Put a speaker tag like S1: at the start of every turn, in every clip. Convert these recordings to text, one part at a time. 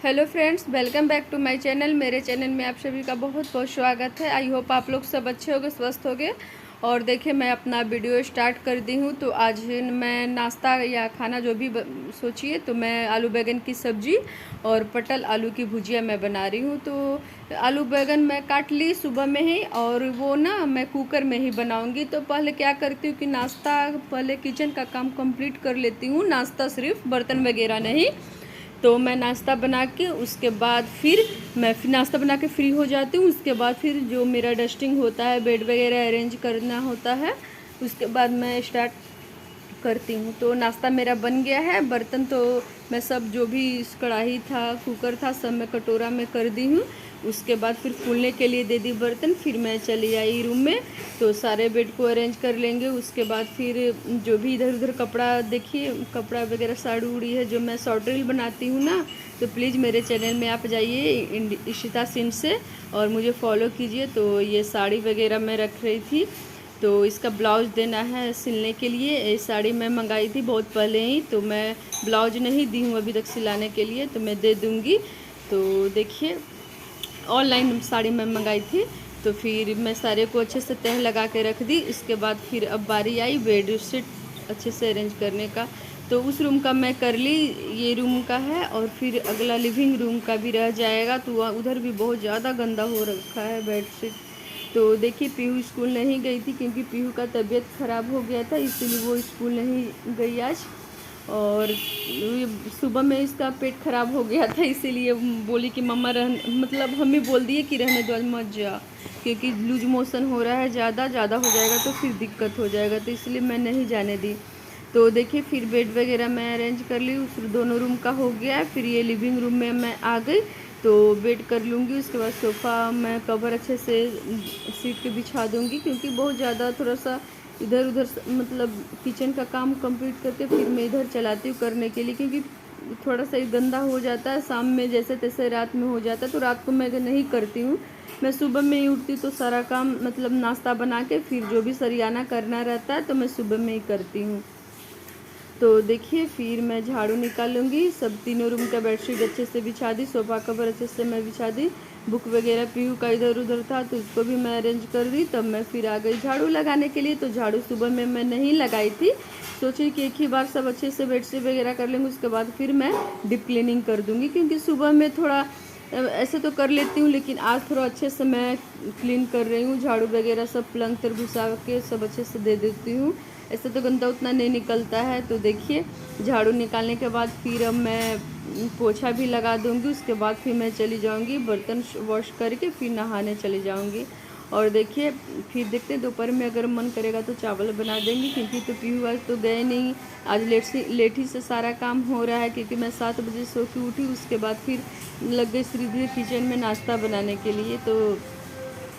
S1: Hello friends, welcome back to my channel. मेरे channel में आप सभी का बहुत बहुत स्वागत है। आई होप आप लोग सब अच्छे होंगे, स्वस्थ होंगे। और देखिए, मैं अपना वीडियो स्टार्ट कर दी हूँ। तो आज मैं नाश्ता या खाना जो भी सोचिए, तो मैं आलू बैंगन की सब्ज़ी और पटल आलू की भुजिया मैं बना रही हूँ। तो आलू बैंगन मैं काट ली सुबह में ही, और वो ना मैं कुकर में ही बनाऊँगी। तो पहले क्या करती हूँ कि नाश्ता, पहले किचन का काम कंप्लीट कर लेती हूँ। नाश्ता सिर्फ, बर्तन वगैरह नहीं। तो मैं नाश्ता बना के उसके बाद फिर नाश्ता बना के फ्री हो जाती हूँ। उसके बाद फिर जो मेरा डस्टिंग होता है, बेड वगैरह अरेंज करना होता है, उसके बाद मैं स्टार्ट करती हूँ। तो नाश्ता मेरा बन गया है। बर्तन तो मैं सब, जो भी कढ़ाई था, कुकर था, सब मैं कटोरा में कर दी हूँ। उसके बाद फिर फूलने के लिए दे दी बर्तन। फिर मैं चली आई रूम में, तो सारे बेड को अरेंज कर लेंगे। उसके बाद फिर जो भी इधर उधर कपड़ा, देखिए कपड़ा वगैरह साड़ी उड़ी है, जो मैं शॉर्ट रील बनाती हूँ ना, तो प्लीज़ मेरे चैनल में आप जाइए, इशिता सिंह से, और मुझे फॉलो कीजिए। तो ये साड़ी वगैरह मैं रख रही थी, तो इसका ब्लाउज़ देना है सिलने के लिए। ये साड़ी मैं मंगाई थी बहुत पहले ही, तो मैं ब्लाउज नहीं दी हूँ अभी तक सिलाने के लिए, तो मैं दे दूँगी। तो देखिए, ऑनलाइन साड़ी मैं मंगाई थी। तो फिर मैं सारे को अच्छे से तह लगा के रख दी। इसके बाद फिर अब बारी आई बेडशीट अच्छे से अरेंज करने का। तो उस रूम का मैं कर ली, ये रूम का है, और फिर अगला लिविंग रूम का भी रह जाएगा। तो उधर भी बहुत ज़्यादा गंदा हो रखा है बेडशीट। तो देखिए, पीहू स्कूल नहीं गई थी क्योंकि पीहू का तबीयत ख़राब हो गया था, इसीलिए वो स्कूल नहीं गई आज। और ये सुबह में इसका पेट खराब हो गया था, इसीलिए बोली कि मम्मा मतलब हम ही बोल दिए कि रहने दो, आज मत जा, क्योंकि लूज मोशन हो रहा है, ज़्यादा हो जाएगा तो फिर दिक्कत हो जाएगा, तो इसलिए मैं नहीं जाने दी। तो देखिए, फिर बेड वगैरह मैं अरेंज कर ली, उस दोनों रूम का हो गया है। फिर ये लिविंग रूम में मैं आ गई, तो बेड कर लूँगी। उसके बाद सोफ़ा मैं कवर अच्छे से सीट के बिछा दूँगी, क्योंकि बहुत ज़्यादा थोड़ा सा इधर उधर मतलब किचन का काम कंप्लीट करके फिर मैं इधर चलाती हूँ करने के लिए, क्योंकि थोड़ा सा गंदा हो जाता है शाम में, जैसे तैसे रात में हो जाता है। तो रात को मैं नहीं करती हूँ, मैं सुबह में ही उठती, तो सारा काम मतलब नाश्ता बना के फिर जो भी सरियाना करना रहता है तो मैं सुबह में ही करती हूँ। तो देखिए, फिर मैं झाड़ू निकाल लूँगी। सब तीनों रूम का बेडशीट अच्छे से बिछा दी, सोफ़ा कवर अच्छे से मैं बिछा दी। बुक वगैरह पीहू का इधर उधर था, तो उसको भी मैं अरेंज कर दी। तब मैं फिर आ गई झाड़ू लगाने के लिए। तो झाड़ू सुबह में मैं नहीं लगाई थी, सोची कि एक ही बार सब अच्छे से बेडशीट वगैरह कर लेंगे, उसके बाद फिर मैं डीप क्लीनिंग कर दूँगी। क्योंकि सुबह में थोड़ा ऐसे तो कर लेती हूँ, लेकिन आज थोड़ा अच्छे से मैं क्लीन कर रही हूँ। झाड़ू वगैरह सब पलंग तर घुसा के सब अच्छे से दे देती हूँ, ऐसे तो गंदा उतना नहीं निकलता है। तो देखिए, झाड़ू निकालने के बाद फिर अब मैं पोछा भी लगा दूँगी। उसके बाद फिर मैं चली जाऊँगी बर्तन वॉश करके, फिर नहाने चली जाऊँगी। और देखिए, फिर देखते हैं दोपहर में अगर मन करेगा तो चावल बना देंगे, क्योंकि तो पीहू आज तो गए नहीं। आज लेट ही से सारा काम हो रहा है, क्योंकि मैं 7 बजे सो के उठी। उसके बाद फिर लग गई सीधे किचन में नाश्ता बनाने के लिए। तो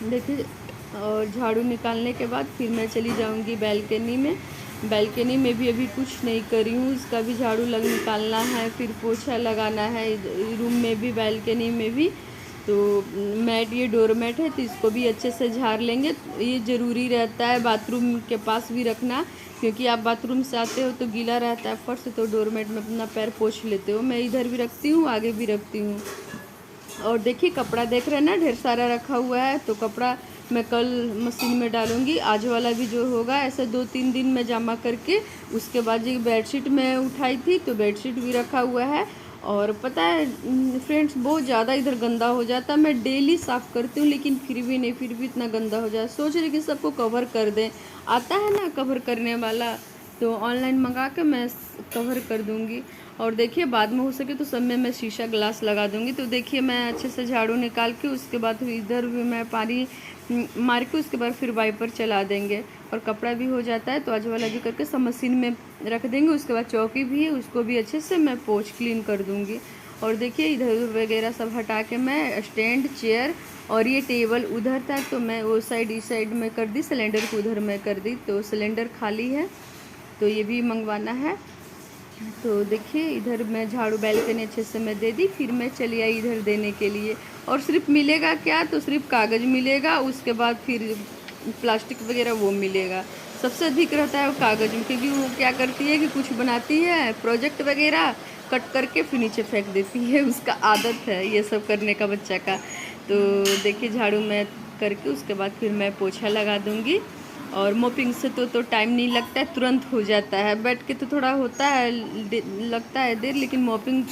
S1: देखिए, और झाड़ू निकालने के बाद फिर मैं चली जाऊंगी बालकनी में। बालकनी में भी अभी कुछ नहीं करी हूँ, इसका भी झाड़ू निकालना है, फिर पोछा लगाना है। रूम में भी, बालकनी में भी। तो मैट, ये डोरमेट है, तो इसको भी अच्छे से झाड़ लेंगे। ये ज़रूरी रहता है बाथरूम के पास भी रखना, क्योंकि आप बाथरूम से आते हो तो गीला रहता है फर्श, तो डोरमेट में अपना पैर पोंछ लेते हो। मैं इधर भी रखती हूँ, आगे भी रखती हूँ। और देखिए, कपड़ा देख रहे हैं ना, ढेर सारा रखा हुआ है। तो कपड़ा मैं कल मशीन में डालूंगी। आज वाला भी जो होगा, ऐसे 2-3 दिन में जमा करके। उसके बाद ये बेडशीट मैं उठाई थी, तो बेडशीट भी रखा हुआ है। और पता है फ्रेंड्स, बहुत ज़्यादा इधर गंदा हो जाता है। मैं डेली साफ़ करती हूँ, लेकिन फिर भी इतना गंदा हो जाए। सोच रही कि सबको कवर कर दें, आता है ना कवर करने वाला, तो ऑनलाइन मंगा के मैं कवर कर दूँगी। और देखिए, बाद में हो सके तो सब में मैं शीशा ग्लास लगा दूँगी। तो देखिए, मैं अच्छे से झाड़ू निकाल के उसके बाद इधर भी मैं पानी मार के, उसके बाद फिर वाइपर चला देंगे। और कपड़ा भी हो जाता है, तो आज वाला भी करके सब मशीन में रख देंगे। उसके बाद चौकी भी है, उसको भी अच्छे से मैं पोंछ क्लीन कर दूँगी। और देखिए, इधर उधर वगैरह सब हटा के मैं स्टैंड, चेयर और ये टेबल उधर था, तो मैं वो साइड इस साइड में कर दी, सिलेंडर को उधर में कर दी। तो सिलेंडर खाली है, तो ये भी मंगवाना है। तो देखिए, इधर मैं झाड़ू बालकनी अच्छे से मैं दे दी, फिर मैं चली आई इधर देने के लिए। और सिर्फ मिलेगा क्या, तो सिर्फ कागज़ मिलेगा, उसके बाद फिर प्लास्टिक वगैरह वो मिलेगा। सबसे अधिक रहता है वो कागज़ में, क्योंकि वो क्या करती है कि कुछ बनाती है प्रोजेक्ट वगैरह, कट करके फिर नीचे फेंक देती है। उसका आदत है ये सब करने का बच्चा का। तो देखिए झाड़ू मैं करके उसके बाद फिर मैं पोछा लगा दूँगी। और मोपिंग से तो टाइम नहीं लगता है, तुरंत हो जाता है। बैठ के तो थोड़ा होता है, लगता है देर, लेकिन मोपिंग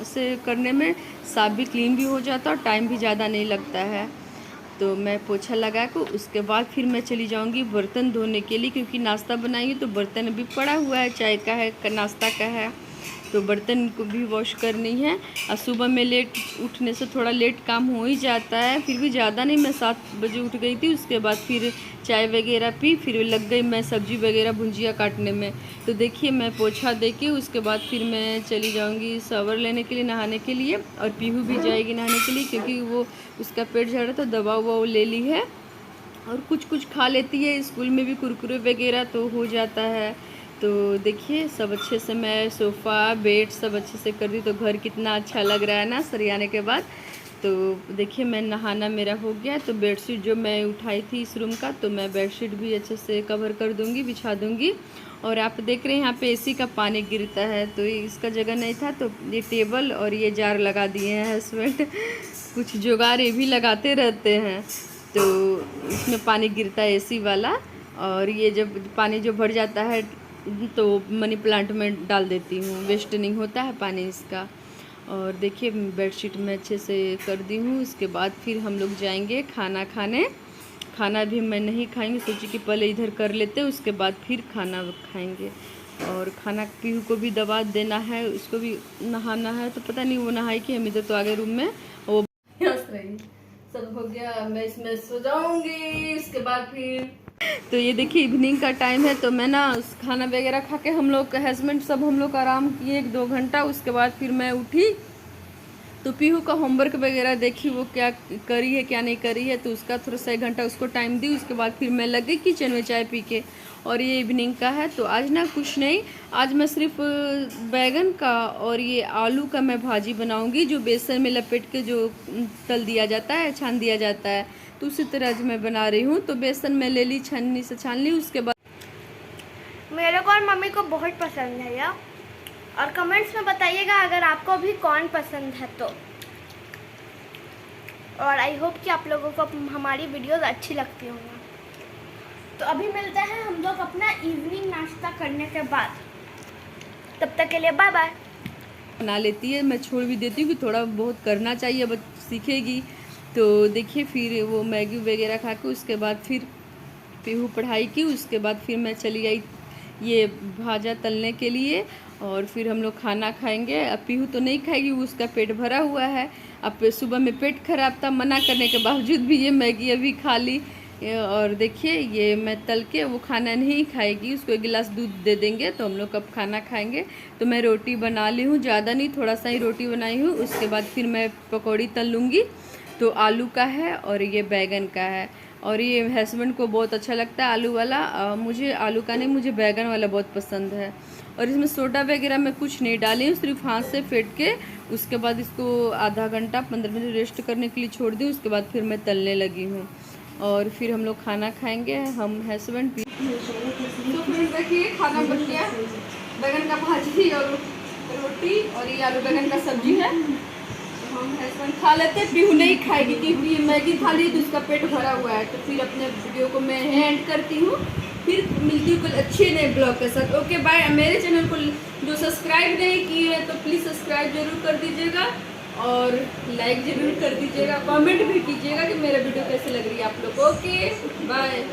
S1: से करने में साफ भी क्लीन भी हो जाता है और टाइम भी ज़्यादा नहीं लगता है। तो मैं पोछा लगा कर उसके बाद फिर मैं चली जाऊंगी बर्तन धोने के लिए, क्योंकि नाश्ता बनाएंगे तो बर्तन अभी पड़ा हुआ है, चाय का है, नाश्ता का है, तो बर्तन को भी वॉश करनी है। और सुबह में लेट उठने से थोड़ा लेट काम हो ही जाता है, फिर भी ज़्यादा नहीं, मैं 7 बजे उठ गई थी। उसके बाद फिर चाय वगैरह पी, फिर लग गई मैं सब्जी वगैरह भुंजिया काटने में। तो देखिए मैं पोछा दे के उसके बाद फिर मैं चली जाऊंगी शावर लेने के लिए, नहाने के लिए। और पीहू भी जाएगी नहाने के लिए, क्योंकि वो उसका पेट झड़ रहा था, दवा वो ले ली है और कुछ खा लेती है। स्कूल में भी कुरकुरे वगैरह तो हो जाता है। तो देखिए सब अच्छे से मैं सोफ़ा बेड सब अच्छे से कर दी, तो घर कितना अच्छा लग रहा है ना सरियाने के बाद। तो देखिए मैं नहाना मेरा हो गया। तो बेडशीट जो मैं उठाई थी इस रूम का, तो मैं बेडशीट भी अच्छे से कवर कर दूंगी, बिछा दूंगी। और आप देख रहे हैं यहाँ पे एसी का पानी गिरता है, तो इसका जगह नहीं था, तो ये टेबल और ये जार लगा दिए हैं हस्बैंड। कुछ जुगाड़ ये भी लगाते रहते हैं। तो इसमें पानी गिरता है एसी वाला, और ये जब पानी जो भर जाता है तो मनी प्लांट में डाल देती हूँ, वेस्ट नहीं होता है पानी इसका। और देखिए बेडशीट मैं अच्छे से कर दी हूँ। उसके बाद फिर हम लोग जाएंगे खाना खाने। खाना भी मैं नहीं खाएंगे, सोची कि पहले इधर कर लेते, उसके बाद फिर खाना खाएंगे। और खाना पीहू को भी दवा देना है, उसको भी नहाना है, तो पता नहीं वो नहाई कि हम इधर तो आगे रूम में वो सब हो गया। मैं इसमें सो जाऊंगी। उसके बाद फिर तो ये देखिए इवनिंग का टाइम है, तो मैं ना खाना वगैरह खा के हम लोग हस्बैंड सब हम लोग आराम किए 1-2 घंटा। उसके बाद फिर मैं उठी तो पीहू का होमवर्क वगैरह देखी वो क्या करी है क्या नहीं करी है, तो उसका थोड़ा सा 1 घंटा उसको टाइम दी। उसके बाद फिर मैं लग गई किचन में चाय पी के। और ये इवनिंग का है, तो आज ना कुछ नहीं, आज मैं सिर्फ बैगन का और ये आलू का मैं भाजी बनाऊंगी, जो बेसन में लपेट के जो तल दिया जाता है, छान दिया जाता है, तो उसी तरह आज मैं बना रही हूँ। तो बेसन में ले ली, छन्नी से छान ली। उसके बाद
S2: मेरे को और मम्मी को बहुत पसंद है यार, और कमेंट्स में बताइएगा अगर आपको भी कौन पसंद है तो। और आई होप कि आप लोगों को हमारी वीडियोस अच्छी लगती होंगी। तो अभी मिलते हैं हम लोग अपना इवनिंग नाश्ता करने के बाद, तब तक के लिए बाय बाय।
S1: बना लेती है, मैं छोड़ भी देती हूँ कि थोड़ा बहुत करना चाहिए, बस सीखेगी। तो देखिए फिर वो मैगी वगैरह खा के उसके बाद फिर पीहू पढ़ाई की। उसके बाद फिर मैं चली आई ये भाजा तलने के लिए, और फिर हम लोग खाना खाएंगे। अब पीहू तो नहीं खाएगी, उसका पेट भरा हुआ है। अब सुबह में पेट खराब था, मना करने के बावजूद भी ये मैगी अभी खा ली। और देखिए ये मैं तल के, वो खाना नहीं खाएगी, उसको 1 गिलास दूध दे देंगे तो हम लोग कब खाना खाएंगे। तो मैं रोटी बना ली हूँ, ज़्यादा नहीं, थोड़ा सा ही रोटी बनाई हूँ। उसके बाद फिर मैं पकौड़ी तल लूँगी। तो आलू का है और ये बैगन का है, और ये हस्बैंड को बहुत अच्छा लगता है आलू वाला। मुझे आलू का नहीं, मुझे बैगन वाला बहुत पसंद है। और इसमें सोडा वगैरह मैं कुछ नहीं डाली हूँ, सिर्फ हाथ से फेंट के उसके बाद इसको आधा घंटा 15 मिनट रेस्ट करने के लिए छोड़ दी। उसके बाद फिर मैं तलने लगी हूँ, और फिर हम लोग खाना खाएंगे, हम हस्बैंड भी। तो फिर देखिए खाना बन गया, बैगन का भाजी और रोटी, और ये आलू बैगन का सब्जी है। हम हस्बैंड खा लेते, पीहू नहीं खाएगी क्योंकि ये मैगी खा ली तो उसका पेट भरा हुआ है। तो फिर अपने वीडियो को मैं एंड करती हूँ, फिर मिलती हूँ कुछ अच्छे नए ब्लॉग के साथ। Okay bye. मेरे चैनल को जो सब्सक्राइब नहीं किए हैं तो प्लीज़ सब्सक्राइब जरूर कर दीजिएगा, और लाइक ज़रूर कर दीजिएगा, कमेंट भी कीजिएगा कि मेरा वीडियो कैसे लग रही है आप लोग। Okay bye.